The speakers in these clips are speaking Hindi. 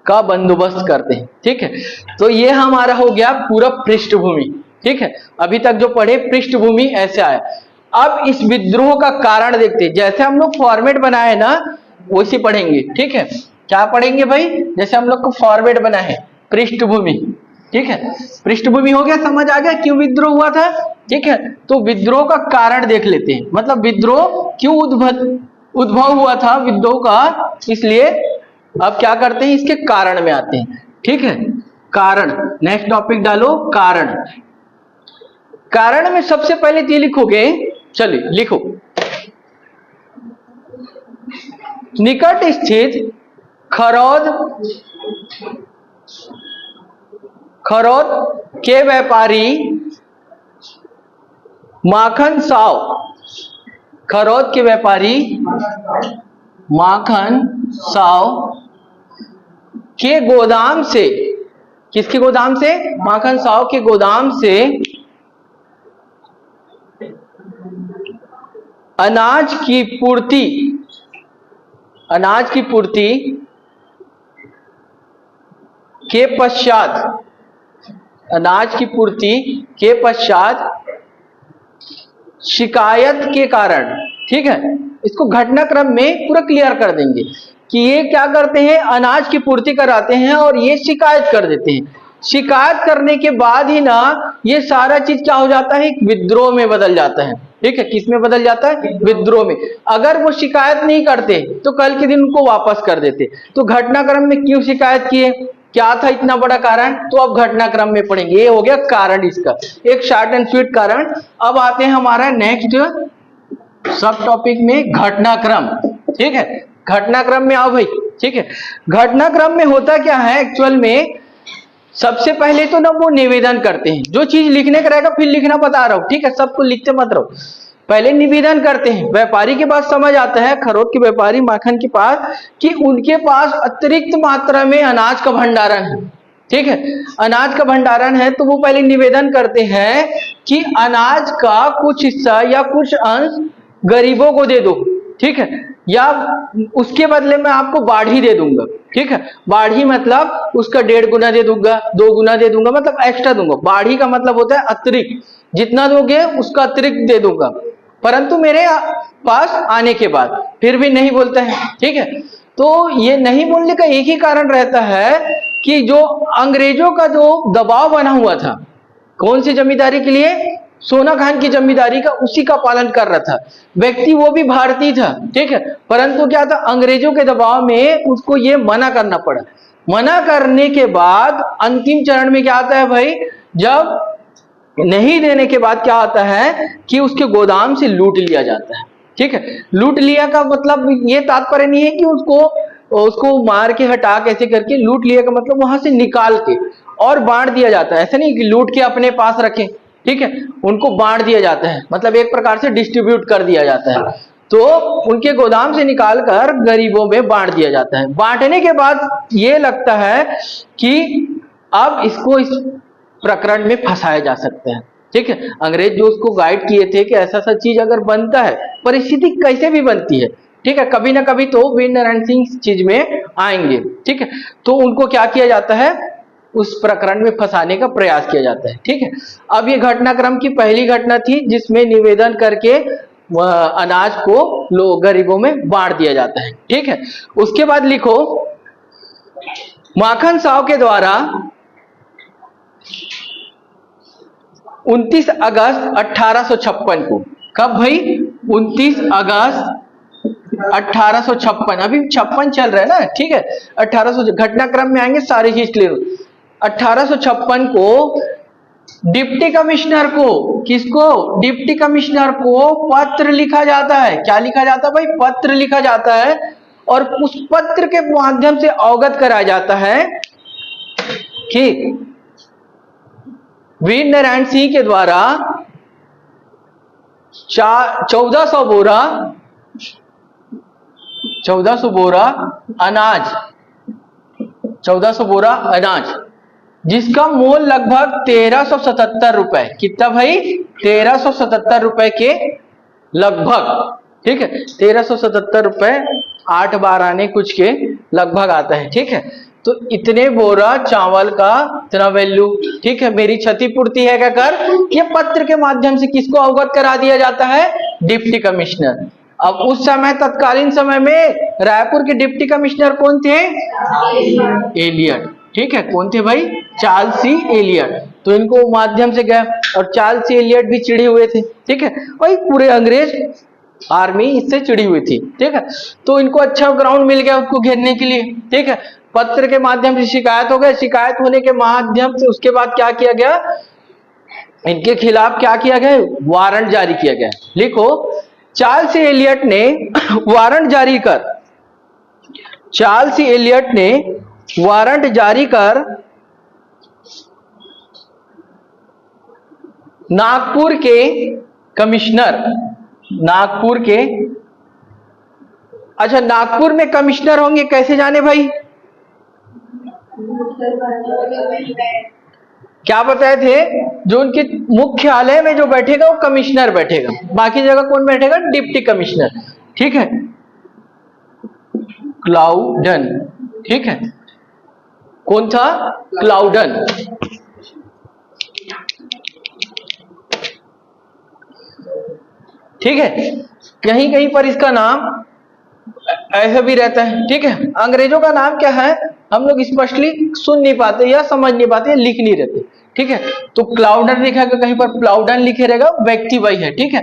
का बंदोबस्त करते हैं। ठीक है, तो ये हमारा हो गया पूरा पृष्ठभूमि। ठीक है, अभी तक जो पढ़े पृष्ठभूमि ऐसे आया। अब इस विद्रोह का कारण देखते हैं, जैसे हम लोग फॉर्मेट बनाए ना वैसे पढ़ेंगे। ठीक है, क्या पढ़ेंगे भाई, जैसे हम लोग को फॉर्मेट बना है पृष्ठभूमि। ठीक है, पृष्ठभूमि हो गया, समझ आ गया क्यों विद्रोह हुआ था। ठीक है, तो विद्रोह का कारण देख लेते हैं, मतलब विद्रोह क्यों उद्भव हुआ था विद्रोह का, इसलिए अब क्या करते हैं इसके कारण में आते हैं। ठीक है, कारण, नेक्स्ट टॉपिक डालो कारण। कारण में सबसे पहले ये लिखोगे, चलिए लिखो, निकट स्थित खरौद के व्यापारी माखन साव, खरौद के व्यापारी माखन साव के गोदाम से, किसके गोदाम से, माखन साव के गोदाम से अनाज की पूर्ति के पश्चात शिकायत के कारण। ठीक है, इसको घटनाक्रम में पूरा क्लियर कर देंगे कि ये क्या करते हैं, अनाज की पूर्ति कराते हैं और ये शिकायत कर देते हैं। शिकायत करने के बाद ही ना ये सारा चीज क्या हो जाता है, विद्रोह में बदल जाता है। ठीक है, किस में बदल जाता है, विद्रोह में। अगर वो शिकायत नहीं करते तो कल के दिन उनको वापस कर देते। तो घटनाक्रम में क्यों शिकायत किए, क्या था इतना बड़ा कारण, तो अब घटनाक्रम में पढ़ेंगे। ये हो गया कारण, इसका एक शॉर्ट एंड स्वीट कारण। अब आते हैं हमारा नेक्स्ट सब टॉपिक में, घटनाक्रम। ठीक है, घटनाक्रम में आओ भाई। ठीक है, घटनाक्रम में होता क्या है एक्चुअल में, सबसे पहले तो ना वो निवेदन करते हैं, जो चीज लिखने का रहेगा फिर लिखना बता रहा हूं। ठीक है, सबको लिखते मत रहो, पहले निवेदन करते हैं। व्यापारी के पास समझ आता है, खरौद के व्यापारी माखन के पास, कि उनके पास अतिरिक्त मात्रा में अनाज का भंडारण है। ठीक है, अनाज का भंडारण है, तो वो पहले निवेदन करते हैं कि अनाज का कुछ हिस्सा या कुछ अंश गरीबों को दे दो। ठीक है, या उसके बदले में आपको बाढ़ी दे दूंगा। ठीक है, बाढ़ी मतलब उसका 1.5 गुना दे दूंगा, 2 गुना दे दूंगा, मतलब एक्स्ट्रा दूंगा। बाढ़ी का मतलब होता है अतिरिक्त, जितना दोगे उसका अतिरिक्त दे दूंगा, परंतु मेरे पास आने के बाद। फिर भी नहीं बोलता है। ठीक है, तो ये नहीं बोलने का एक ही कारण रहता है कि जो अंग्रेजों का जो दबाव बना हुआ था, कौन सी जमींदारी के लिए, सोना खान की जमींदारी का, उसी का पालन कर रहा था व्यक्ति, वो भी भारतीय था। ठीक है, परंतु क्या था, अंग्रेजों के दबाव में उसको ये मना करना पड़ा। मना करने के बाद अंतिम चरण में क्या आता है भाई, जब नहीं देने के बाद क्या आता है कि उसके गोदाम से लूट लिया जाता है। ठीक है, लूट लिया का मतलब ये तात्पर्य नहीं है कि उसको मार के हटा कैसे करके, लूट लिया का मतलब वहां से निकाल के और बांट दिया जाता है। ऐसा नहीं कि लूट के अपने पास रखें। ठीक है, उनको बांट दिया जाता है, मतलब एक प्रकार से डिस्ट्रीब्यूट कर दिया जाता है। तो उनके गोदाम से निकालकर गरीबों में बांट दिया जाता है। बांटने के बाद ये लगता है कि अब इसको इस प्रकरण में फंसाया जा सकता है। ठीक है, अंग्रेज जो उसको गाइड किए थे कि ऐसा सा चीज अगर बनता है, परिस्थिति कैसे भी बनती है, ठीक है, कभी ना कभी तो वीर नारायण सिंह इस चीज में आएंगे। ठीक है, तो उनको क्या किया जाता है, उस प्रकरण में फंसाने का प्रयास किया जाता है। ठीक है, अब ये घटनाक्रम की पहली घटना थी जिसमें निवेदन करके अनाज को गरीबों में बांट दिया जाता है। ठीक है, उसके बाद लिखो, माखन साव के द्वारा 29 अगस्त 1856 को, कब भाई, 29 अगस्त 1856, अभी 56 चल रहा है ना। ठीक है, 1800 घटनाक्रम में आएंगे सारी चीज क्लियर। 1856 को डिप्टी कमिश्नर को, किसको, डिप्टी कमिश्नर को पत्र लिखा जाता है। क्या लिखा जाता है भाई, पत्र लिखा जाता है, और उस पत्र के माध्यम से अवगत कराया जाता है कि वीर नारायण सिंह के द्वारा 1400 बोरा अनाज, 1400 बोरा अनाज, जिसका मोल लगभग 1377 रुपए, कितना भाई, 1377 रुपए के लगभग। ठीक है, 1377 रुपए 8 12 आने कुछ के लगभग आता है। ठीक है, तो इतने बोरा चावल का इतना वैल्यू, ठीक है। मेरी क्षतिपूर्ति है क्या कर, ये पत्र के माध्यम से किसको अवगत करा दिया जाता है, डिप्टी कमिश्नर। अब उस समय तत्कालीन समय में रायपुर के डिप्टी कमिश्नर कौन थे, एलियट, ठीक है। कौन थे भाई, चार्ल्स सी एलियट। तो इनको माध्यम से गया और चार्ल्स सी एलियट भी चिढ़े हुए थे, ठीक है। वही पूरे अंग्रेज आर्मी इससे चिड़ी हुई थी, ठीक है। तो इनको अच्छा ग्राउंड मिल गया उसको घेरने के लिए, ठीक है। पत्र के माध्यम से शिकायत हो गई, शिकायत होने के माध्यम से उसके बाद क्या किया गया, इनके खिलाफ क्या किया गया, वारंट जारी किया गया। लिखो, चार्ल्स एलियट ने वारंट जारी कर, चार्ल्स एलियट ने वारंट जारी कर नागपुर के कमिश्नर, नागपुर के, अच्छा नागपुर में कमिश्नर होंगे कैसे जाने भाई, क्या बताए थे, जो उनके मुख्यालय में जो बैठेगा वो कमिश्नर बैठेगा, बाकी जगह कौन बैठेगा, डिप्टी कमिश्नर, ठीक है। क्लाउडन, ठीक है। कौन था, क्लाउडन, ठीक है। कहीं कहीं पर इसका नाम ऐसा भी रहता है, ठीक है। अंग्रेजों का नाम क्या है हम लोग स्पष्टली सुन नहीं पाते या समझ नहीं पाते या लिख नहीं रहते, ठीक है। तो क्लाउडन लिखा गया, कहीं पर प्लाउडन लिखे रहेगा, व्यक्ति वही है, ठीक है।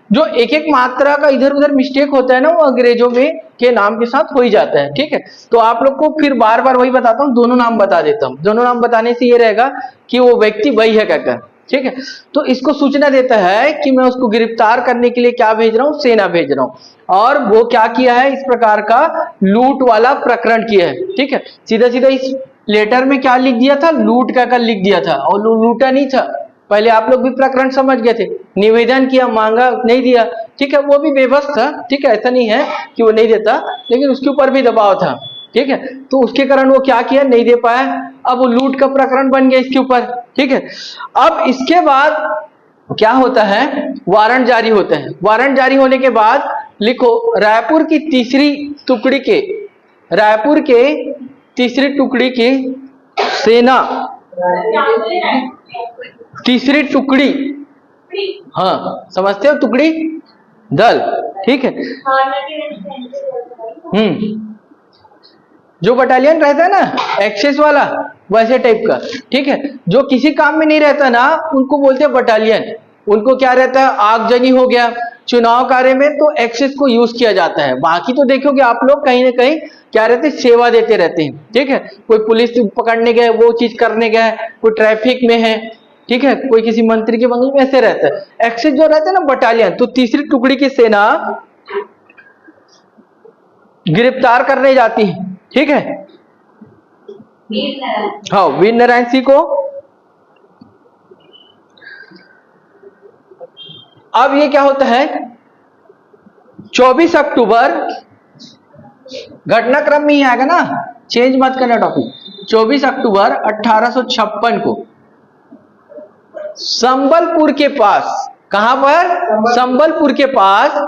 जो एक एक मात्रा का इधर उधर मिस्टेक होता है ना, वो अंग्रेजों में के नाम के साथ हो ही जाता है, ठीक है। तो आप लोग को फिर बार बार वही बताता हूँ, दोनों नाम बता देता हूँ, दोनों नाम बताने से ये रहेगा कि वो व्यक्ति वही है कहकर, ठीक है। तो इसको सूचना देता है कि मैं उसको गिरफ्तार करने के लिए क्या भेज रहा हूँ, सेना भेज रहा हूँ। और वो क्या किया है, इस प्रकार का लूट वाला प्रकरण किया है, ठीक है। सीधा सीधा इस लेटर में क्या लिख दिया था, लूट का कर लिख दिया था, और लूटा नहीं था। पहले आप लोग भी प्रकरण समझ गए थे, निवेदन किया, मांगा, नहीं दिया, ठीक है। वो भी बेबस था, ठीक है, ऐसा नहीं है कि वो नहीं देता, लेकिन उसके ऊपर भी दबाव था, ठीक है। तो उसके कारण वो क्या किया, नहीं दे पाया। अब वो लूट का प्रकरण बन गया इसके ऊपर, ठीक है। अब इसके बाद क्या होता है, वारंट जारी होता है। वारंट जारी होने के बाद लिखो, रायपुर की तीसरी टुकड़ी के, रायपुर के तीसरी टुकड़ी की सेना, तीसरी टुकड़ी, हाँ समझते हो, टुकड़ी दल, ठीक है। जो बटालियन रहता है ना एक्सेस वाला, वैसे टाइप का, ठीक है। जो किसी काम में नहीं रहता ना, उनको बोलते हैं बटालियन। उनको क्या रहता है, आगजनी हो गया, चुनाव कार्य में तो एक्सेस को यूज किया जाता है। बाकी तो देखोगे आप लोग कहीं ना कहीं क्या रहते हैं, सेवा देते रहते हैं, ठीक है। कोई पुलिस पकड़ने गए, वो चीज करने गए, कोई ट्रैफिक में है, ठीक है, कोई किसी मंत्री के बंगले में, ऐसे रहता है। एक्सेस जो रहता है ना बटालियन, तो तीसरी टुकड़ी की सेना गिरफ्तार करने जाती है, ठीक है। हाँ, वीर नारायण सिंह को। अब ये क्या होता है, 24 अक्टूबर, घटनाक्रम में ही आएगा ना, चेंज मत करना टॉपिक। 24 अक्टूबर 1856 को संबलपुर के पास, कहां पर, संबलपुर के पास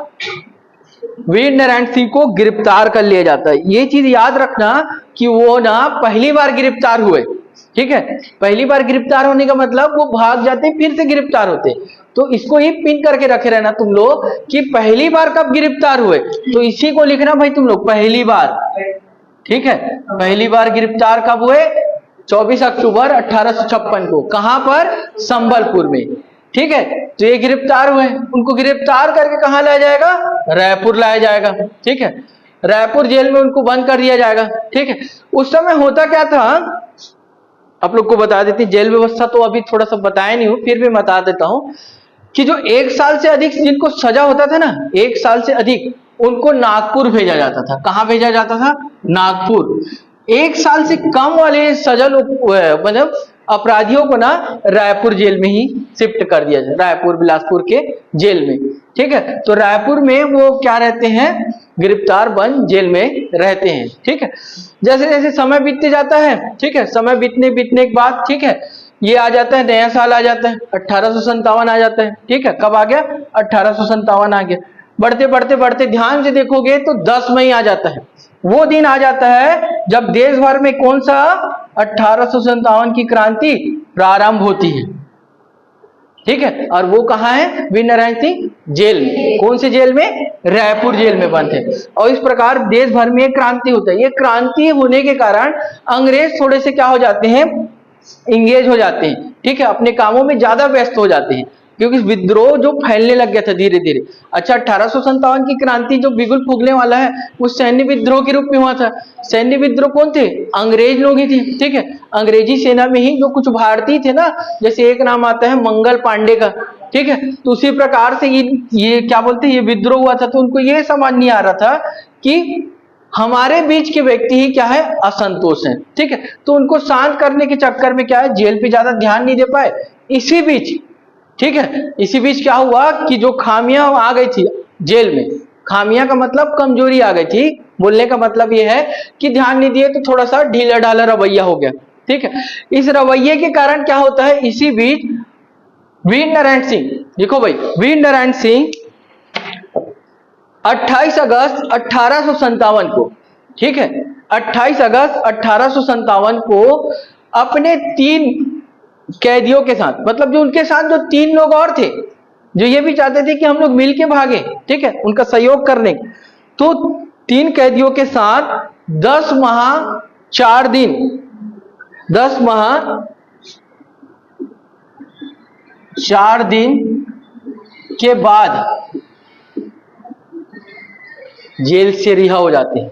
वीर नारायण सिंह को गिरफ्तार कर लिया जाता है। ये चीज याद रखना कि वो ना पहली बार गिरफ्तार हुए, ठीक है। पहली बार गिरफ्तार होने का मतलब वो भाग जाते फिर से गिरफ्तार होते। तो इसको ही पिन करके रखे रहना तुम लोग कि पहली बार कब गिरफ्तार हुए, तो इसी को लिखना भाई तुम लोग, पहली बार, ठीक है। पहली बार गिरफ्तार कब हुए, 24 अक्टूबर 1856 को, कहां पर, संबलपुर में, ठीक है। तो ये गिरफ्तार हुए, उनको गिरफ्तार करके कहां लाया जाएगा, रायपुर लाया जाएगा, ठीक है। रायपुर जेल में उनको बंद कर दिया जाएगा, ठीक है। उस समय होता क्या था, आप लोग को बता देती, जेल व्यवस्था तो अभी थोड़ा सा बताया नहीं हूं, फिर भी बता देता हूं कि जो 1 साल से अधिक जिनको सजा होता था ना, 1 साल से अधिक, उनको नागपुर भेजा जाता था। कहां भेजा जाता था, नागपुर। 1 साल से कम वाले सजा मतलब अपराधियों को ना रायपुर जेल में ही शिफ्ट कर दिया जाए, रायपुर बिलासपुर के जेल में, ठीक है। तो रायपुर में वो क्या रहते हैं, गिरफ्तार बंद जेल में रहते हैं, ठीक है। जैसे जैसे समय बीतते जाता है, ठीक है, समय बीतने के बाद, ठीक है, ये आ जाता है, नया साल आ जाता है, 1857 आ जाता है, ठीक है। कब आ गया, 1857 आ गया। बढ़ते बढ़ते बढ़ते ध्यान से देखोगे तो 10 मई आ जाता है, वो दिन आ जाता है जब देश भर में कौन सा 1857 की क्रांति प्रारंभ होती है। ठीक है, और वो कहाँ है? वीर नारायण सिंह जेल में। कौन से जेल में? रायपुर जेल में बंद थे। और इस प्रकार देश भर में एक क्रांति होता है। ये क्रांति होने के कारण अंग्रेज थोड़े से क्या हो जाते हैं? इंगेज हो जाते हैं। ठीक है, अपने कामों में ज्यादा व्यस्त हो जाते हैं, क्योंकि विद्रोह जो फैलने लग गया था धीरे धीरे। अच्छा, 1857 की क्रांति जो बिगुल फूकने वाला है वो सैन्य विद्रोह के रूप में हुआ था। सैन्य विद्रोह कौन थे? अंग्रेज लोग ही थे। ठीक है, अंग्रेजी सेना में ही जो कुछ भारतीय थे ना, जैसे एक नाम आता है मंगल पांडे का। ठीक है, तो उसी प्रकार से ये क्या बोलते हैं, ये विद्रोह हुआ था। तो उनको ये समझ नहीं आ रहा था कि हमारे बीच के व्यक्ति ही क्या है? असंतोष है। ठीक है, तो उनको शांत करने के चक्कर में क्या है, जेल पे ज्यादा ध्यान नहीं दे पाए। इसी बीच, ठीक है, इसी बीच क्या हुआ कि जो खामियां आ गई थी जेल में, खामियां का मतलब कमजोरी आ गई थी, बोलने का मतलब ये है कि ध्यान नहीं दिए तो थोड़ा सा ढीला ढाला रवैया हो गया। ठीक है, इस रवैये के कारण क्या होता है, इसी बीच वीर नारायण सिंह, देखो भाई, वीर नारायण सिंह 28 अगस्त 1857 को, ठीक है, 28 अगस्त 1857 को अपने 3 कैदियों के साथ, मतलब जो उनके साथ जो 3 लोग और थे, जो ये भी चाहते थे कि हम लोग मिलके भागे, ठीक है, उनका सहयोग करने, तो 3 कैदियों के साथ 10 माह 4 दिन 10 माह 4 दिन के बाद जेल से रिहा हो जाते हैं।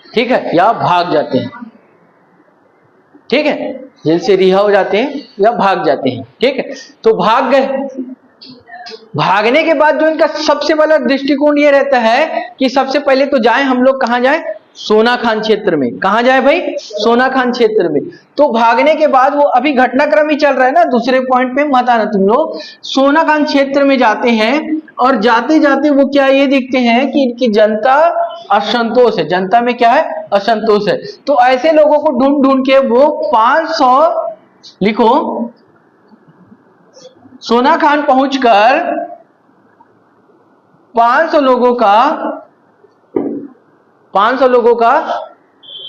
ठीक है, या भाग जाते हैं। ठीक है, जेल से रिहा हो जाते हैं या भाग जाते हैं। ठीक है, तो भाग गए। भागने के बाद जो इनका सबसे बड़ा दृष्टिकोण ये रहता है कि सबसे पहले तो जाएं हम लोग, कहां जाएं? सोनाखान क्षेत्र में। कहां जाए भाई? सोनाखान क्षेत्र में। तो भागने के बाद वो अभी घटनाक्रम ही चल रहा है ना, दूसरे पॉइंट पे मत आना तुम लोग। सोनाखान क्षेत्र में जाते हैं और जाते जाते वो क्या ये देखते हैं कि इनकी जनता असंतोष है। जनता में क्या है? असंतोष है। तो ऐसे लोगों को ढूंढ ढूंढ के वो 500, लिखो, सोनाखान पहुंचकर 500 लोगों का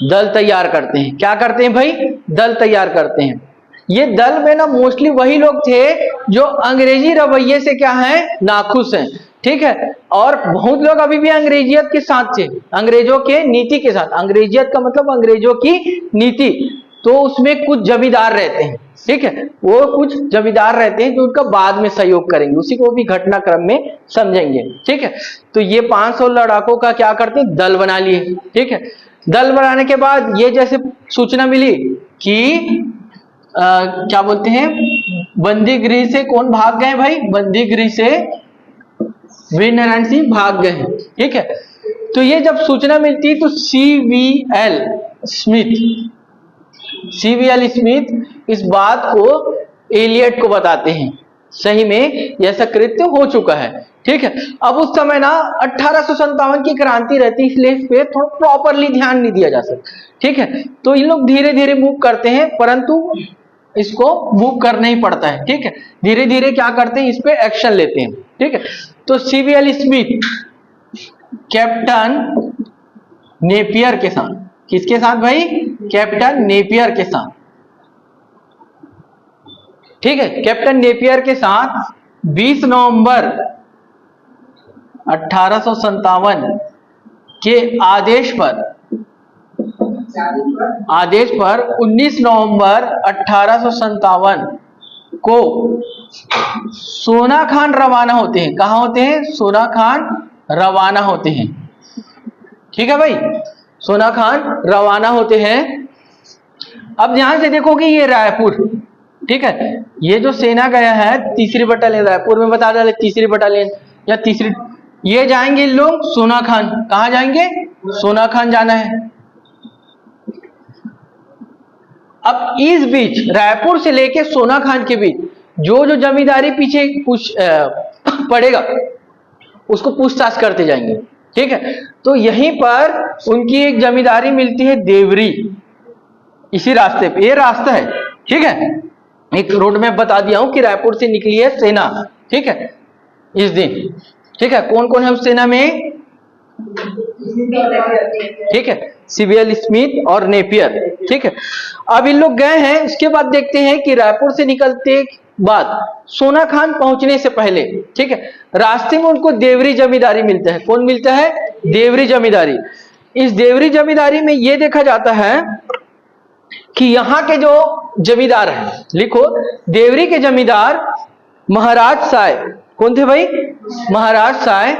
दल तैयार करते हैं। क्या करते हैं भाई? दल तैयार करते हैं। ये दल में ना मोस्टली वही लोग थे जो अंग्रेजी रवैये से क्या है? नाखुश हैं। ठीक है, और बहुत लोग अभी भी अंग्रेजियत के साथ थे, अंग्रेजों के नीति के साथ। अंग्रेजियत का मतलब अंग्रेजों की नीति। तो उसमें कुछ जमींदार रहते हैं। ठीक है, वो कुछ जमींदार रहते हैं जो उनका बाद में सहयोग करेंगे, उसी को भी घटनाक्रम में समझेंगे। ठीक है, तो ये 500 लड़ाकों का क्या करते हैं? दल बना लिए। ठीक है, दल बनाने के बाद ये जैसे सूचना मिली कि क्या बोलते हैं, बंदी गृह से कौन भाग गए भाई? बंदी गृह से वीर नारायण सिंह भाग गए। ठीक है, तो ये जब सूचना मिलती तो सीवीएल स्मिथ इस बात को एलियट को बताते हैं, सही में ऐसा कृत्य हो चुका है। ठीक है, अब उस समय ना 1857 की क्रांति रहती, इसलिए इस पे थोड़ा प्रॉपरली ध्यान नहीं दिया जा सकता। ठीक है, तो इन लोग धीरे धीरे मूव करते हैं, परंतु इसको मूव करना ही पड़ता है। ठीक है, धीरे धीरे क्या करते हैं? इस पे एक्शन लेते हैं। ठीक है, तो सीवीएल स्मिथ कैप्टन नेपियर के साथ, किसके साथ भाई? कैप्टन नेपियर के साथ। ठीक है, कैप्टन नेपियर के साथ 20 नवंबर 1857 के आदेश पर 19 नवंबर 1857 को सोनाखान रवाना होते हैं। कहां होते हैं? सोनाखान रवाना होते हैं। ठीक है भाई, सोनाखान रवाना होते हैं। अब ध्यान से देखोगे ये रायपुर, ठीक है, ये जो सेना गया है 3री बटालियन, रायपुर में बता डाले 3री बटालियन या 3री, ये जाएंगे लोग सोनाखान। कहां जाएंगे? सोनाखान जाना है। अब इस बीच रायपुर से लेके सोनाखान के बीच जो जो जमींदारी पीछे पड़ेगा उसको पूछताछ करते जाएंगे। ठीक है, तो यहीं पर उनकी एक जमींदारी मिलती है देवरी, इसी रास्ते पे, ये रास्ता है। ठीक है, एक रोड मैप बता दिया हूं कि रायपुर से निकली है सेना। ठीक है, इस दिन। ठीक है, कौन कौन है उस सेना में? ठीक है, सीबीएल स्मिथ और नेपियर। ठीक है, अब इन लोग गए हैं। उसके बाद देखते हैं कि रायपुर से निकलते बाद सोना खान पहुंचने से पहले, ठीक है, रास्ते में उनको देवरी जमींदारी मिलता है। कौन मिलता है? देवरी जमींदारी। इस देवरी जमींदारी में यह देखा जाता है कि यहाँ के जो जमींदार हैं, लिखो, देवरी के जमींदार महाराज साय। कौन थे भाई? महाराज साय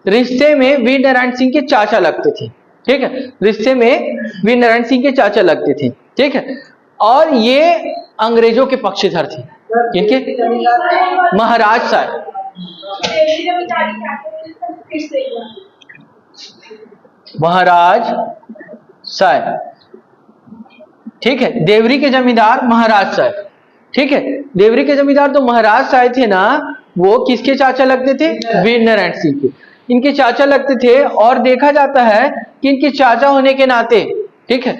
रिश्ते में वीर नारायण सिंह के चाचा लगते थे। ठीक है, रिश्ते में वीर नारायण सिंह के चाचा लगते थे। ठीक है, और ये अंग्रेजों के पक्षधर थे। इनके महाराज साय, महाराज साय, ठीक है, देवरी के जमींदार महाराज साय। ठीक है, देवरी के जमींदार तो महाराज साय थे ना, वो किसके चाचा लगते थे? वीर नारायण सिंह के। इनके चाचा लगते थे। और देखा जाता है कि इनके चाचा होने के नाते, ठीक है,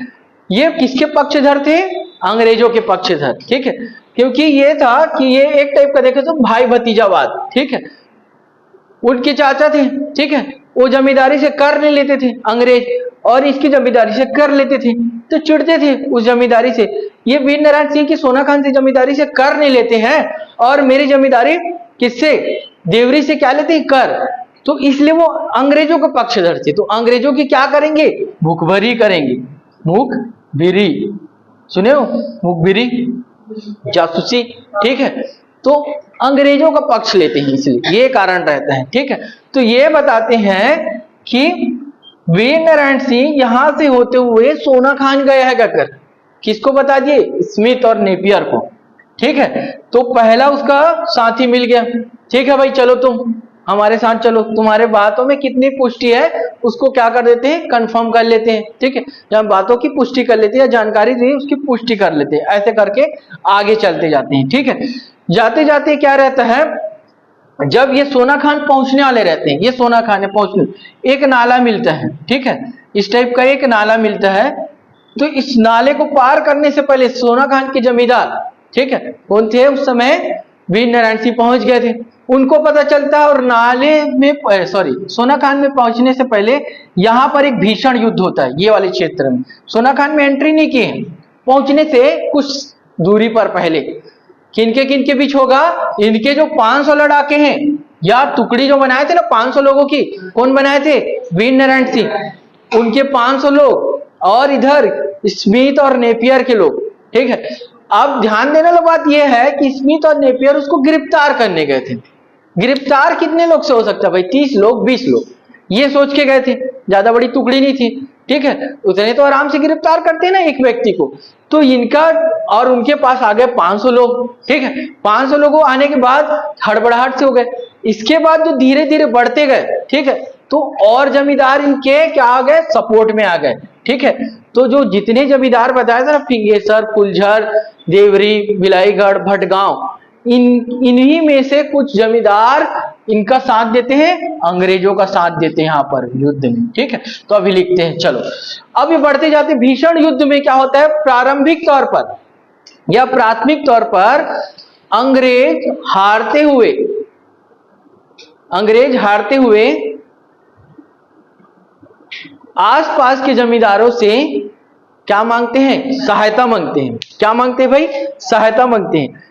ये किसके पक्षधर थे? अंग्रेजों के पक्षधर। ठीक है, क्योंकि ये था कि ये एक टाइप का देखे तो भाई भतीजावाद। ठीक है, उनके चाचा थे। ठीक है, वो जमींदारी से कर नहीं लेते थे अंग्रेज, और इसकी जमींदारी से कर लेते थे, तो चिढ़ते थे उस जमींदारी से। ये वीर नारायण सिंह की सोना खान से जमींदारी से कर नहीं लेते हैं, और मेरी जमींदारी किससे? देवरी से क्या लेते हैं? कर। तो इसलिए वो अंग्रेजों के पक्षधर थे। तो अंग्रेजों की क्या करेंगे? भूखभरी करेंगे। मुखबिरी, सुने हो? मुखबिरी, जासूसी। ठीक है, तो अंग्रेजों का पक्ष लेते हैं, इसलिए ये कारण रहता है। ठीक है, तो ये बताते हैं कि वीर नारायण सिंह यहां से होते हुए सोना खान गया है कर। किसको बता दिए? स्मिथ और नेपियर को। ठीक है, तो पहला उसका साथी मिल गया। ठीक है भाई, चलो तुम हमारे साथ चलो, तुम्हारे बातों में कितनी पुष्टि है उसको क्या कर देते हैं? कंफर्म कर लेते हैं। ठीक है, जब बातों की पुष्टि कर लेते हैं, या जानकारी दी उसकी पुष्टि कर लेते हैं, ऐसे करके आगे चलते जाते हैं। ठीक है, जाते जाते क्या रहता है, जब ये सोना खान पहुंचने वाले रहते हैं, ये सोना खान है पहुंचने, एक नाला मिलता है। ठीक है, इस टाइप का एक नाला मिलता है। तो इस नाले को पार करने से पहले सोना खान के जमींदार, ठीक है, कौन थे उस समय? वीर नारायण सिंह पहुंच गए थे। उनको पता चलता है, और नाले में सोना खान में पहुंचने से पहले यहां पर एक भीषण युद्ध होता है ये वाले क्षेत्र में। सोना खान में एंट्री नहीं की है, पहुंचने से कुछ दूरी पर पहले किनके बीच होगा? इनके जो 500 लड़ाके हैं, या टुकड़ी जो बनाए थे ना 500 लोगों की, कौन बनाए थे? वीर नारायण सिंह। उनके 500 लोग, और इधर स्मिथ और नेपियर के लोग। ठीक है, अब ध्यान देने वाली बात यह है कि स्मिथ और नेपियर उसको गिरफ्तार करने गए थे। गिरफ्तार कितने लोग से हो सकता है भाई? 30 लोग, 20 लोग, ये सोच के गए थे। ज्यादा बड़ी टुकड़ी नहीं थी। ठीक है, उतने तो आराम से गिरफ्तार करते हैं ना एक व्यक्ति को। तो इनका और उनके पास आ गए 500 लोग। ठीक है, 500 लोगों आने के बाद हड़बड़ाहट से हो गए। इसके बाद जो धीरे धीरे बढ़ते गए, ठीक है, तो और जमींदार इनके क्या आ गए? सपोर्ट में आ गए। ठीक है, तो जो जितने जमींदार बताए थे ना, फिंगेसर, फुलझर, देवरी, बिलाईगढ़, भटगांव, इन्हीं में से कुछ जमींदार इनका साथ देते हैं, अंग्रेजों का साथ देते हैं यहाँ पर युद्ध में। ठीक है, तो अभी लिखते हैं, चलो अभी बढ़ते जाते। भीषण युद्ध में क्या होता है? प्रारंभिक तौर पर या प्राथमिक तौर पर अंग्रेज हारते हुए आसपास के जमींदारों से क्या मांगते हैं? सहायता मांगते हैं। क्या मांगते हैं भाई? सहायता मांगते हैं।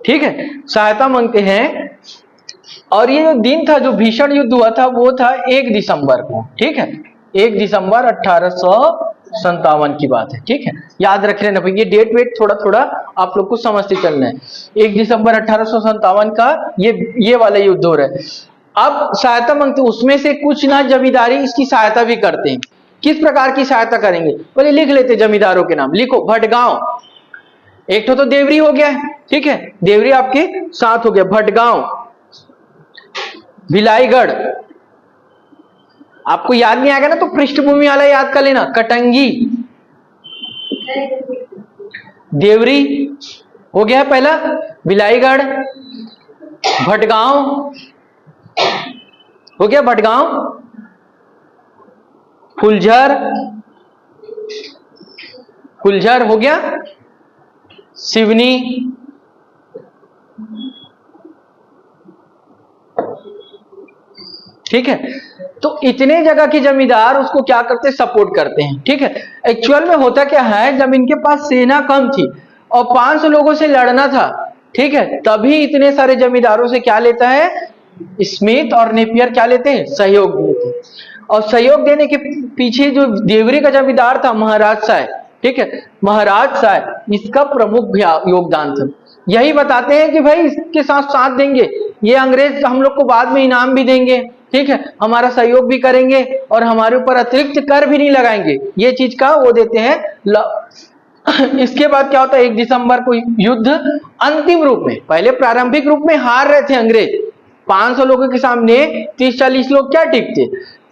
ठीक है, सहायता मांगते हैं। और ये जो दिन था, जो भीषण युद्ध हुआ था, वो था 1 दिसंबर को। ठीक है, 1 दिसंबर 1857 की बात है। ठीक है, याद रख लेना भाई, ये डेट वेट थोड़ा थोड़ा आप लोग को समझते चलना है। 1 दिसंबर 1857 का ये वाला युद्ध हो रहा है। अब सहायता मांगते, उसमें से कुछ ना जमींदारी इसकी सहायता भी करते हैं। किस प्रकार की सहायता करेंगे? पहले लिख लेते जमींदारों के नाम। लिखो, भटगांव, एक तो देवरी हो गया है। ठीक है, देवरी आपके साथ हो गया। भटगांव, बिलाईगढ़, आपको याद नहीं आएगा ना तो पृष्ठभूमि वाला याद कर लेना। कटंगी, देवरी हो गया पहला, बिलाईगढ़, भटगांव हो गया, भटगांव, फुलझर हो गया, सिवनी, ठीक है। तो इतने जगह के जमींदार उसको क्या करते हैं, सपोर्ट करते हैं, ठीक है। एक्चुअल में होता क्या है, जब इनके पास सेना कम थी और 500 लोगों से लड़ना था, ठीक है, तभी इतने सारे जमींदारों से क्या लेता है, स्मिथ और नेपियर क्या लेते हैं, सहयोग देते हैं। और सहयोग देने के पीछे जो देवरी का जमींदार था महाराज साय, ठीक है, महाराज साय, इसका प्रमुख योगदान था। यही बताते हैं कि भाई इसके साथ साथ देंगे, ये अंग्रेज हम लोग को बाद में इनाम भी देंगे, ठीक है, हमारा सहयोग भी करेंगे और हमारे ऊपर अतिरिक्त कर भी नहीं लगाएंगे, ये चीज का वो देते हैं। इसके बाद क्या होता है, 1 दिसंबर को युद्ध अंतिम रूप में, पहले प्रारंभिक रूप में हार रहे थे अंग्रेज, 500 लोगों के सामने 30-40 लोग क्या टिकते,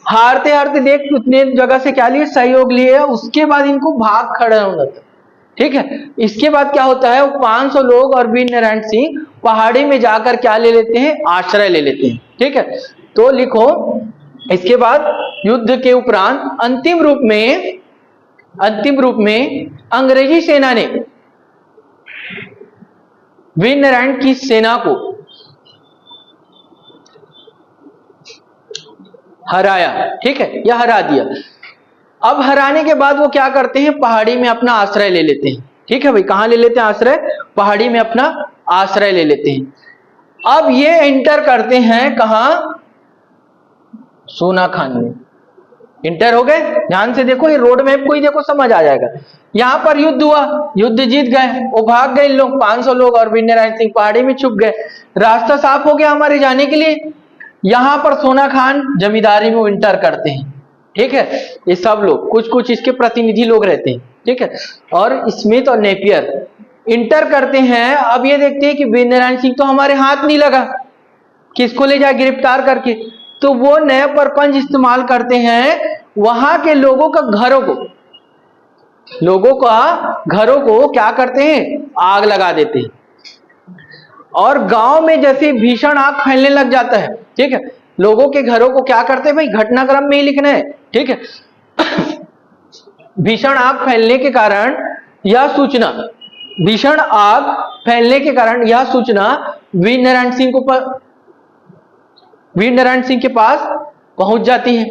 हारते हारते देख उतने जगह से क्या लिए, सहयोग लिए, उसके बाद इनको भाग खड़ा होना था, ठीक है। इसके बाद क्या होता है, वो 500 लोग और वीर नारायण सिंह पहाड़ी में जाकर क्या ले लेते हैं, आश्रय ले लेते हैं, ठीक है। तो लिखो, इसके बाद युद्ध के उपरांत अंतिम रूप में अंग्रेजी सेना ने वीर नारायण की सेना को हराया, ठीक है, या हरा दिया। अब हराने के बाद वो क्या करते हैं, पहाड़ी में अपना आश्रय ले लेते हैं, ठीक है भाई, कहां ले लेते हैं आश्रय, पहाड़ी में अपना आश्रय ले लेते हैं। अब ये एंटर करते हैं कहां, सोना खान में इंटर हो गए। ध्यान से देखो, ये रोड मैप को ही देखो, समझ आ जाएगा। यहां पर युद्ध हुआ, युद्ध जीत गए, वो भाग गए लोग, 500 लोग और वीर नारायण सिंह पहाड़ी में छुप गए, रास्ता साफ हो गया हमारे जाने के लिए। यहां पर सोना खान जमींदारी में इंटर करते हैं, ठीक है, ये सब लोग, कुछ इसके प्रतिनिधि लोग रहते हैं, ठीक है, और स्मिथ और नेपियर इंटर करते हैं। अब ये देखते हैं कि वीर नारायण सिंह तो हमारे हाथ नहीं लगा, किसको ले जाए गिरफ्तार करके, तो वो नया परपंच इस्तेमाल करते हैं, वहां के लोगों का घरों को क्या करते हैं, आग लगा देते हैं। और गांव में जैसे भीषण आग फैलने लग जाता है, ठीक है, लोगों के घरों को क्या करते हैं भाई, घटनाक्रम में ही लिखना है, ठीक है। भीषण आग फैलने के कारण यह सूचना वीर नारायण सिंह के पास पहुंच जाती है।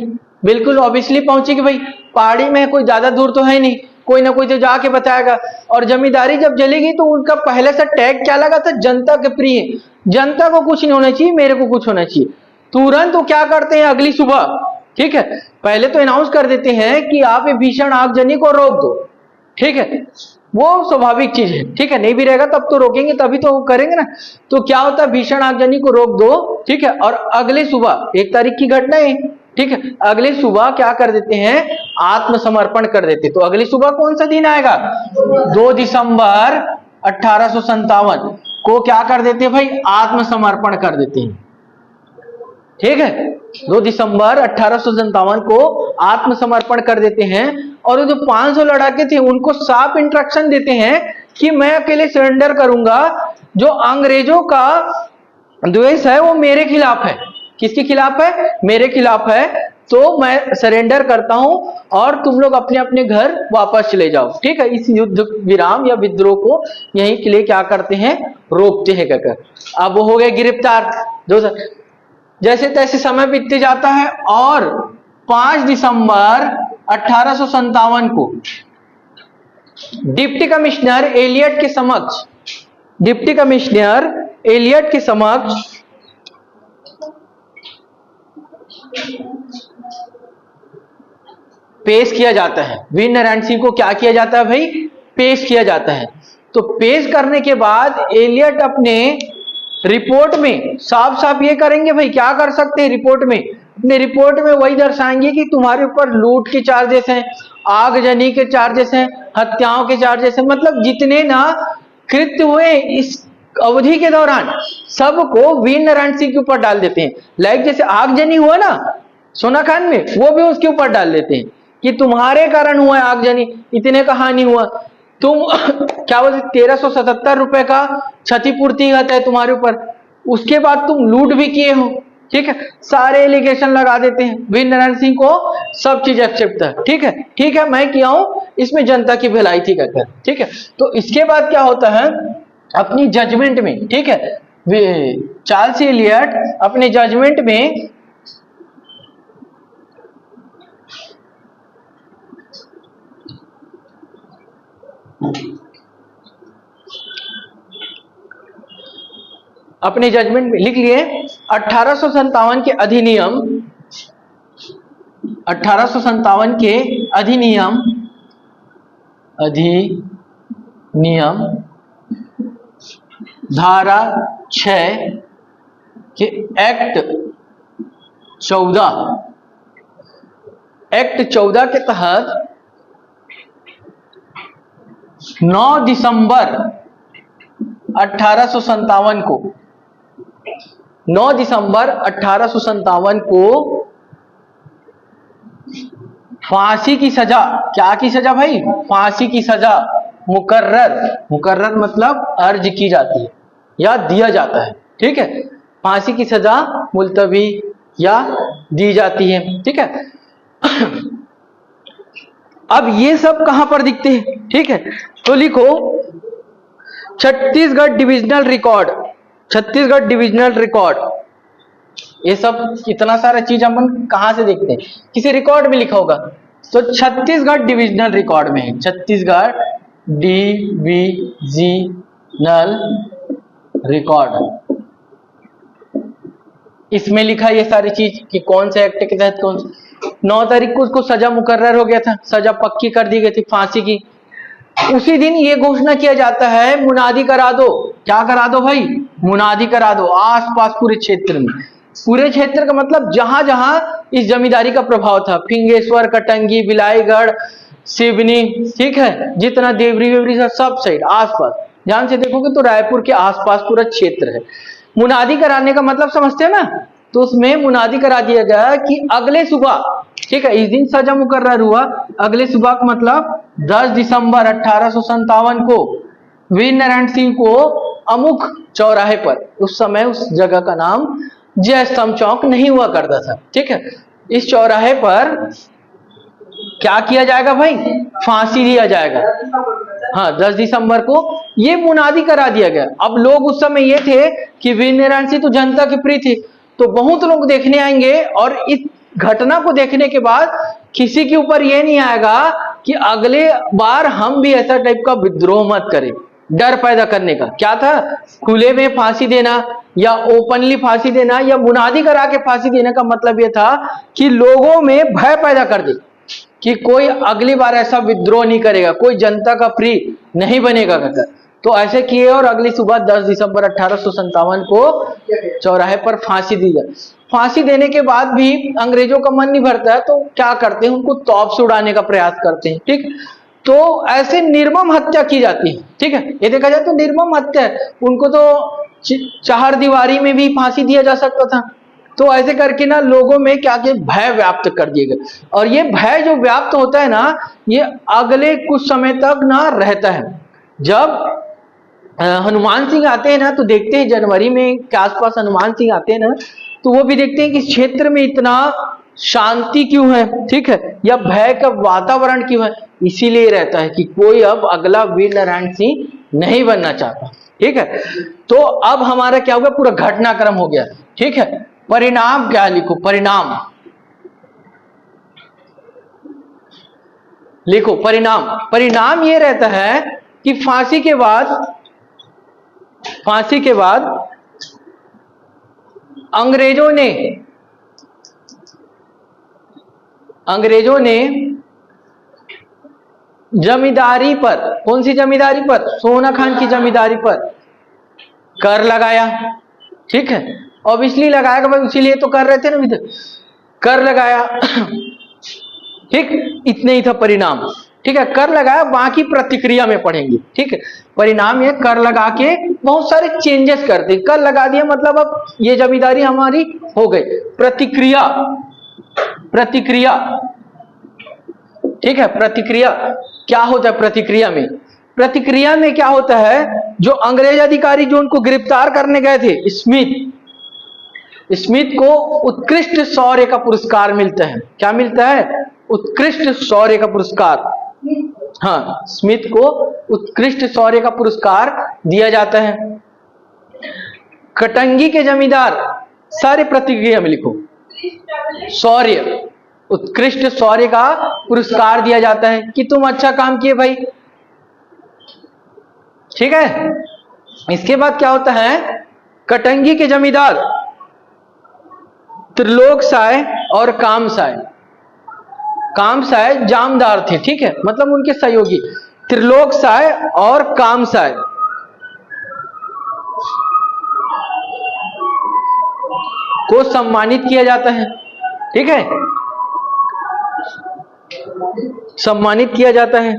बिल्कुल ऑब्वियसली पहुंचेगी भाई, पहाड़ी में कोई ज्यादा दूर तो है नहीं, कोई ना कोई तो जाके बताएगा। और जमींदारी जब जलेगी तो उनका पहले से टैग क्या लगा था, जनता के प्रिय, जनता को कुछ नहीं होना चाहिए, मेरे को कुछ होना चाहिए। तुरंत वो क्या करते हैं, अगली सुबह, ठीक है, पहले तो अनाउंस कर देते हैं कि आप ये भीषण आगजनी को रोक दो, ठीक है, वो स्वाभाविक चीज है, ठीक है, नहीं भी रहेगा तब तो रोकेंगे, तभी तो करेंगे ना। तो क्या होता है, भीषण आगजनी को रोक दो, ठीक है, और अगले सुबह 1 तारीख की घटना है, ठीक है, अगले सुबह क्या कर देते हैं, आत्मसमर्पण कर देते। तो अगली सुबह कौन सा दिन आएगा, 2 दिसंबर 1857 को क्या कर देते हैं भाई, आत्मसमर्पण कर देते हैं, ठीक है, 2 दिसंबर 1857 को आत्मसमर्पण कर देते हैं। और वो जो 500 लड़ाके थे उनको साफ इंस्ट्रक्शन देते हैं कि मैं अकेले सरेंडर करूंगा, जो अंग्रेजों का द्वेष है वो मेरे खिलाफ है। किसके खिलाफ है, मेरे खिलाफ है, तो मैं सरेंडर करता हूं और तुम लोग अपने अपने घर वापस चले जाओ, ठीक है। इस युद्ध विराम या विद्रोह को यहीं के लिए क्या करते हैं, रोकते हैं कहकर। अब वो हो गए गिरफ्तार। जैसे तैसे समय बीतते जाता है और 5 दिसंबर 1857 को डिप्टी कमिश्नर एलियट के समक्ष पेश किया जाता है। वीर नारायण सिंह को क्या किया जाता है भाई, पेश किया जाता है। तो पेश करने के बाद एलियट अपने रिपोर्ट में साफ साफ ये करेंगे भाई, क्या कर सकते हैं रिपोर्ट में, अपने रिपोर्ट में वही दर्शाएंगे कि तुम्हारे ऊपर लूट के चार्जेस हैं, आगजनी के चार्जेस हैं, हत्याओं के चार्जेस हैं, मतलब जितने ना कृत्य हुए इस अवधि के दौरान सबको वीर नारायण सिंह के ऊपर डाल देते हैं। लाइक जैसे आगजनी हुआ ना सोना खान में, वो भी उसके ऊपर डाल देते हैं कि तुम्हारे कारण हुआ है आगजनी, इतने का हानि हुआ, तुम क्या बोलते 1377 रुपए का क्षतिपूर्ति है तुम्हारे ऊपर, उसके बाद तुम लूट भी किए हो, ठीक है, सारे एलिगेशन लगा देते हैं। वीर नारायण सिंह को सब चीज एक्सेप्ट है, ठीक है, मैं किया हूं, इसमें जनता की भलाई थी कहकर, ठीक है। तो इसके बाद क्या होता है, अपनी जजमेंट में, ठीक है, चार्ल्स एलियट अपने जजमेंट में अपने जजमेंट में लिख लिए 1857 के अधिनियम, 1857 के अधिनियम धारा 6 के एक्ट 14 के तहत 9 दिसंबर 1857 को 9 दिसंबर 1857 को फांसी की सजा, क्या की सजा भाई? फांसी की सजा मुकर्रर मतलब अर्ज की जाती है या दिया जाता है, ठीक है। फांसी की सजा मुलतवी या दी जाती है, ठीक है। अब ये सब कहां पर दिखते हैं, ठीक है। तो लिखो छत्तीसगढ़ डिविजनल रिकॉर्ड, ये सब इतना सारा चीज हम कहां से देखते हैं? किसी रिकॉर्ड में लिखा होगा। तो छत्तीसगढ़ डिविजनल रिकॉर्ड में है, छत्तीसगढ़ डिविजनल रिकॉर्ड, इसमें लिखा ये सारी चीज कि कौन से एक्ट के तहत कौन से 9 तारीख को उसको सजा मुकर्रर हो गया था, सजा पक्की कर दी गई थी फांसी की। उसी दिन ये घोषणा किया जाता है मुनादी करा दो। क्या करा दो भाई? मुनादी करा दो आसपास पूरे क्षेत्र में। पूरे क्षेत्र का मतलब जहां जहां इस जमींदारी का प्रभाव था, फिंगेश्वर, कटंगी, बिलाईगढ़, सिवनी, ठीक है, जितना देवरी वेवरी सब साइड आसपास, ध्यान से देखोगे तो रायपुर के आसपास पूरा क्षेत्र है। मुनादी कराने का मतलब समझते हैं ना? तो उसमें मुनादी करा दिया गया कि अगले सुबह, ठीक है, इस दिन सजा मुकर्रर हुआ, अगले सुबह का मतलब 10 दिसंबर 1857 को वीर नारायण सिंह को अमुक चौराहे पर, उस समय उस जगह का नाम जय स्तंभ चौक नहीं हुआ करता था, ठीक है, इस चौराहे पर क्या किया जाएगा भाई? फांसी दिया जाएगा। हाँ, 10 दिसंबर को ये मुनादी करा दिया गया। अब लोग उस समय ये थे कि वीर नारायण सिंह तो जनता के प्रिय थे, तो बहुत लोग देखने आएंगे और इस घटना को देखने के बाद किसी के ऊपर ये नहीं आएगा कि अगले बार हम भी ऐसा टाइप का विद्रोह मत करें। डर पैदा करने का क्या था? खुले में फांसी देना या ओपनली फांसी देना या मुनादी करा के फांसी देने का मतलब यह था कि लोगों में भय पैदा कर दे कि कोई अगली बार ऐसा विद्रोह नहीं करेगा, कोई जनता का प्रिय नहीं बनेगा कहकर। तो ऐसे किए और अगली सुबह 10 दिसंबर 1857 को चौराहे पर फांसी दी गई। फांसी देने के बाद भी अंग्रेजों का मन नहीं भरता है, तो क्या करते हैं? उनको तौप से उड़ाने का प्रयास करते हैं, ठीक। तो ऐसे निर्मम हत्या की जाती है, ठीक है। ये देखा जाए तो निर्मम हत्या है। उनको तो चार दीवारी में भी फांसी दिया जा सकता था। तो ऐसे करके ना लोगों में क्या कि भय व्याप्त कर दिए गए, और ये भय जो व्याप्त होता है ना, ये अगले कुछ समय तक ना रहता है। जब हनुमान सिंह आते हैं ना, तो देखते हैं जनवरी में के आसपास हनुमान सिंह आते हैं ना, तो वो भी देखते हैं कि क्षेत्र में इतना शांति क्यों है, ठीक है, या भय का वातावरण क्यों है। इसीलिए रहता है कि कोई अब अगला वीर नारायण सिंह नहीं बनना चाहता, ठीक है। तो अब हमारा क्या हुआ? पूरा घटनाक्रम हो गया, ठीक है। परिणाम क्या लिखो? परिणाम लिखो। परिणाम ये रहता है कि फांसी के बाद अंग्रेजों ने जमींदारी पर, कौन सी जमींदारी पर? सोना खान की जमींदारी पर कर लगाया, ठीक है। ऑब्वियसली लगाया, भाई इसीलिए तो कर रहे थे ना, कर लगाया, ठीक। इतने ही था परिणाम, ठीक है। कर लगाया, बाकी प्रतिक्रिया में पढ़ेंगे, ठीक है। परिणाम ये कर लगा के बहुत सारे चेंजेस करते। कर लगा दिया मतलब अब ये जमींदारी हमारी हो गई। प्रतिक्रिया, ठीक है। प्रतिक्रिया क्या होता है? प्रतिक्रिया में क्या होता है? जो अंग्रेज अधिकारी जो उनको गिरफ्तार करने गए थे, स्मिथ को उत्कृष्ट शौर्य का पुरस्कार मिलता है। क्या मिलता है? उत्कृष्ट शौर्य का पुरस्कार। हाँ, स्मिथ को उत्कृष्ट शौर्य का पुरस्कार दिया जाता है। कटंगी के जमींदार, सारे प्रतिक्रिया में लिखो, शौर्य, उत्कृष्ट शौर्य का पुरस्कार दिया जाता है कि तुम अच्छा काम किए भाई, ठीक है। इसके बाद क्या होता है? कटंगी के जमींदार त्रिलोक साय और कामसाय। कामसाय जामदार थे, ठीक है, मतलब उनके सहयोगी त्रिलोक साय और कामसाय को सम्मानित किया जाता है, ठीक है, सम्मानित किया जाता है।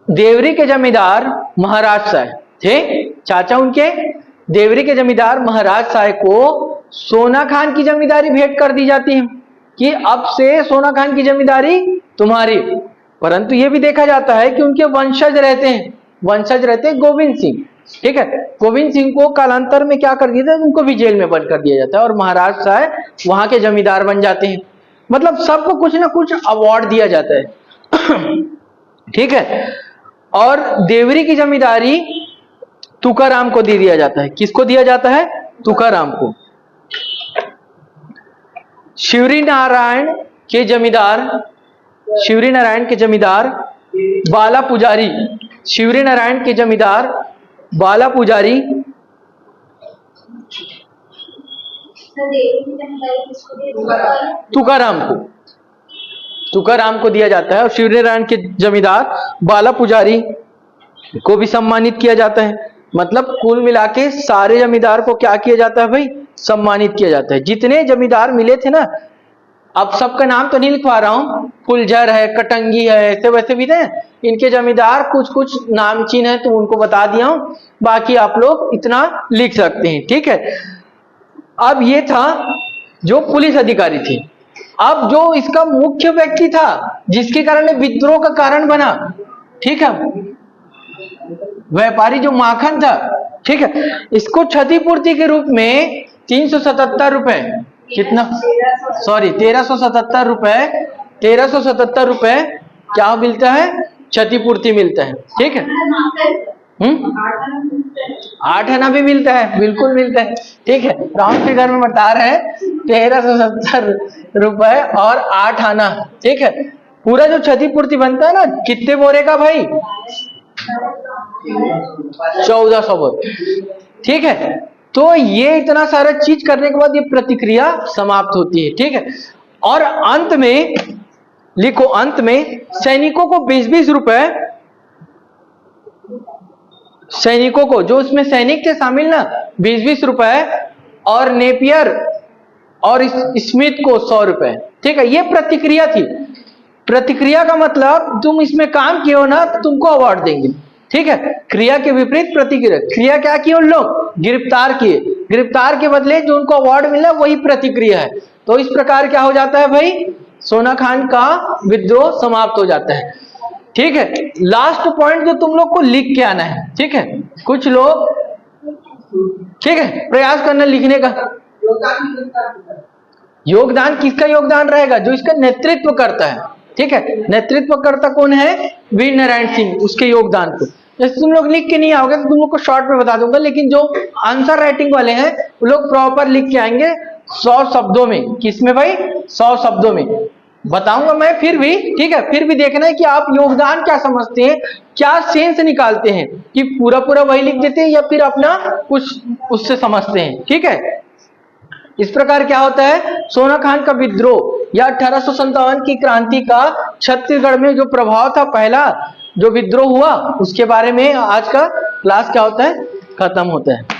देवरी के जमींदार महाराज साय थे, चाचा उनके देवरी के जमींदार महाराज साय को सोना खान की जमींदारी भेंट कर दी जाती है कि अब से सोना खान की जमींदारी तुम्हारी। परंतु यह भी देखा जाता है कि उनके वंशज रहते हैं गोविंद सिंह, ठीक है, गोविंद सिंह को कालांतर में क्या कर दिया था, उनको भी जेल में बंद कर दिया जाता है और महाराज साय वहां के जमींदार बन जाते हैं। मतलब सबको कुछ ना कुछ अवार्ड दिया जाता है ठीक है। और देवरी की जमींदारी तुकाराम को दे दिया जाता है। किसको दिया जाता है? तुकाराम को। शिवरी नारायण के जमींदार बाला पुजारी, शिवरी नारायण के जमींदार बाला पुजारी तुकाराम को दिया जाता है और शिवरी नारायण के जमींदार बाला पुजारी को भी सम्मानित किया जाता है। मतलब कुल मिला के सारे जमींदार को क्या किया जाता है भाई? सम्मानित किया जाता है। जितने जमींदार मिले थे ना, अब सबका नाम तो नहीं लिखवा रहा हूं, फुलझर है, कटंगी है, ऐसे वैसे भी थे, इनके जमींदार कुछ कुछ नामचीन है तो उनको बता दिया हूं, बाकी आप लोग इतना लिख सकते हैं, ठीक है। अब ये था जो पुलिस अधिकारी थे। अब जो इसका मुख्य व्यक्ति था जिसके कारण विद्रोह का कारण बना, ठीक है, व्यापारी जो माखन था, ठीक है, इसको क्षतिपूर्ति के रूप में 377 रुपए, कितना, सॉरी 1377 रुपए, 1377 रुपए क्या मिलता है? क्षतिपूर्ति मिलता है, ठीक है। 8 आना भी मिलता है, बिल्कुल मिलता है, ठीक है। राउंड फिगर में बता रहे हैं 1377 रुपए और 8 आना, ठीक है। पूरा जो क्षतिपूर्ति बनता है ना, कितने बोरे का भाई? 1400 बोरे, ठीक है। तो ये इतना सारा चीज करने के बाद ये प्रतिक्रिया समाप्त होती है, ठीक है। और अंत में लिखो, अंत में सैनिकों को 20-20 रुपए, सैनिकों को जो उसमें सैनिक थे शामिल ना, 20-20 रुपए, और नेपियर और स्मिथ को 100 रुपए, ठीक है। ये प्रतिक्रिया थी। प्रतिक्रिया का मतलब तुम इसमें काम किए हो ना तो तुमको अवार्ड देंगे, ठीक है। क्रिया के विपरीत प्रतिक्रिया। क्रिया क्या की? उन लोग गिरफ्तार किए, गिरफ्तार के बदले जो उनको अवार्ड मिला वही प्रतिक्रिया है। तो इस प्रकार क्या हो जाता है भाई? सोना खान का विद्रोह समाप्त हो जाता है, ठीक है। लास्ट पॉइंट जो तुम लोग को लिख के आना है, ठीक है। कुछ लोग, ठीक है, प्रयास करना लिखने का। योगदान किसका योगदान रहेगा? जो इसका नेतृत्व करता है, ठीक है। नेतृत्व करता कौन है? वीर नारायण सिंह, उसके योगदान को। जैसे तुम लोग लिख के नहीं आओगे तो तुम लोग को शॉर्ट में बता दूंगा, लेकिन जो आंसर राइटिंग वाले हैं वो लोग प्रॉपर लिख के आएंगे 100 शब्दों में। किसमें भाई? 100 शब्दों में बताऊंगा मैं, फिर भी, ठीक है। फिर भी देखना है कि आप योगदान क्या समझते हैं, क्या सेंस निकालते हैं, कि पूरा पूरा वही लिख देते हैं या फिर अपना कुछ उससे समझते हैं, ठीक है। इस प्रकार क्या होता है? सोना खान का विद्रोह या 1857 की क्रांति का छत्तीसगढ़ में जो प्रभाव था, पहला जो विद्रोह हुआ, उसके बारे में आज का क्लास क्या होता है? खत्म होता है।